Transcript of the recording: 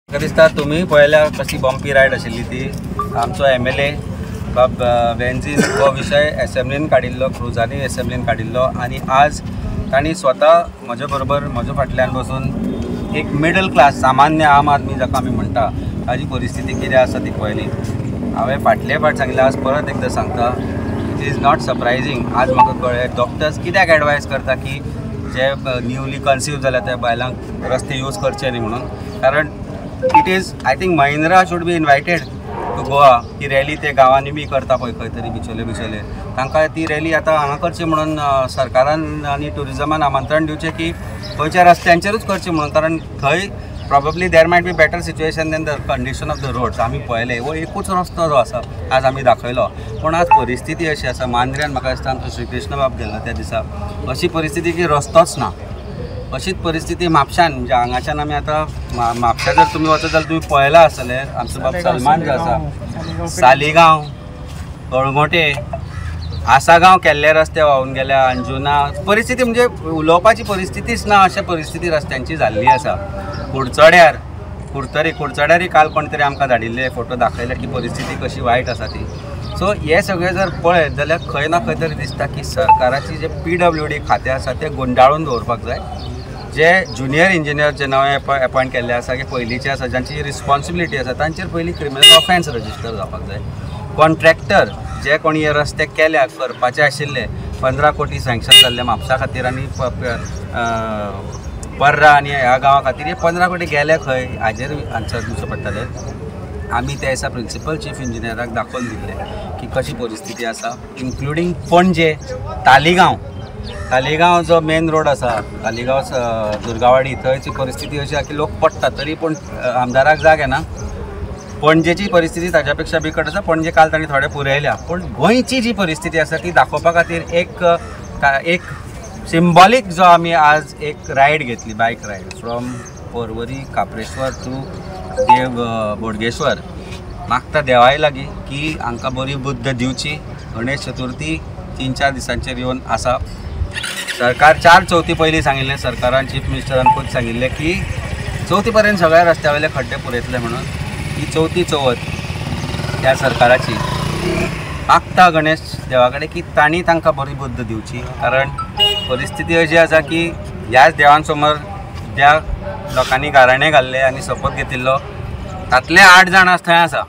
म्हाका दिसता तुम्ही पळयल्या कशी बॉम्पी रायड आशिल्ली ती। आमचो MLA बेन्झीन हो विशय असेंब्लीन काडिल्लो, क्रुजांनी असेंब्लीन काडिल्लो आणि आज तांणी स्वता म्हजे बरोबर म्हजे फाटल्यान बसून एक मिडल क्लास सामान्य आम आदमी जाका आमी म्हणटा ताजी परिस्थिती कितें आसा ती पळयली। हांवें फाटले फाट सांगलें, आज परत एकदां सांगता, इट इज नॉट सरप्रायझींग। आज म्हाका कळ्ळें डॉक्टर्स कित्याक एडवायज करता की जे न्यूली कन्सीव जाल्या त्या बायलांक रस्ते यूज करचे न्ही म्हणून। कारण it is I think Mahindra should be invited to Goa. ती रॅली ते गांवांनी बी करता पळय खंय तरी बिचोले तांकां ती रॅली आतां हांगा करची म्हणून सरकारान आनी टुरिजमान आमंत्रण दिवचें की खंयच्या रस्त्यांचेरूच करची म्हणून। कारण थंय probably there might be better situation than the condition of the roads. आमी पळयले हो एकूच रस्तो जो आसा आज आमी दाखयलो, पूण आज परिस्थिती अशी आसा। मांद्र्यान म्हाका दिसता आमचो श्री कृष्ण बाब गेल्लो त्या दिसा अशी परिस्थिती की रस्तोच ना। अशीच परिस्थिती म्हापशान, म्हणजे हांगाच्यान आमी आतां म्हापशा जर तुमी वचत जाल्यार तुमी पळयला आसतले आमचो बाब सलमान जो आसा, सालिगांव, कळंगोटे, आसागांव केल्ले रस्ते व्हांवून गेल्या, अंजुना परिस्थिती म्हणजे उलोवपाची परिस्थितीच ना अशा परिस्थिती रस्त्यांची जाल्ली आसा। कुडचड्यार कुडचड्यारय काल कोण तरी आमकां धाडिल्ले फोटो दाखयले की परिस्थिती कशी वायट आसा ती। सो हे सगळे जर पळयत जाल्यार खंय ना खंय तरी दिसता की सरकाराची जे PWD खातें आसा तें गुंडाळून दवरपाक जाय। जे ज्युनियर इंजिनियर जे नवे अपॉयंट केल्ले आसा की पयलींचे आसा जांची रिस्पॉन्सिबिलिटी आसा तांचेर पयलीं क्रिमिनल ऑफेन्स रजिस्टर जावपाक जाय। कॉन्ट्रॅक्टर जे कोणी हे रस्ते केल्या करपाचे आशिल्ले 15 कोटी सँक्शन जाल्ले म्हापसा खातीर आनी पर्रा आनी ह्या गांवा खातीर हे 15 कोटी गेले खंय हाजेर आन्सर दिवचो पडटले। आमी त्या दिसा प्रिंसिपल चीफ इंजिनियराक दाखोवन दिल्ले की कशी परिस्थिती आसा, इन्क्लुडींग पणजे, तालिगांव जो मेन रोड आसा, तालिगांव दुर्गावाडी, थंयची परिस्थिती अशी आसा की लोक पडटा तरी पूण आमदाराक जाग येना। पणजेची परिस्थिती ताच्या पेक्षा बिकट आसा। पणजे काल तांणी थोडे पुरयल्या, पूण गोंयची जी परिस्थिती आसा ती दाखोवपा खातीर एक सिंबॉलीक जो आमी आज एक रायड घेतली, बायक रायड फ्रॉम पर्वरी काप्रेश्वर टू देव बोडगेश्वर। मागता देवाय लागीं की हांकां बरी बुद्ध दिवची। गणेश चतुर्थी 3-4 दिसांचेर येवन आसा। सरकार 4 चवथी पयलीं सांगिल्लें, सरकारान चीफ मिनिस्टरान खूब सांगिल्लें की चवथी पर्यंत सगळ्या रस्त्या वयले खड्डे पुरयतले म्हणून। ही चवथी चवथ त्या सरकाराची। मागता गणेश देवा कडेन की तांणी तांकां बरी बुद्ध दिवची। कारण परिस्थिती अशी आसा की ह्याच देवान समोर ज्या लोकांनी गाराणे घाल्ले आनी शपथ घेतिल्लो तातले 8 जाण थंय आसा।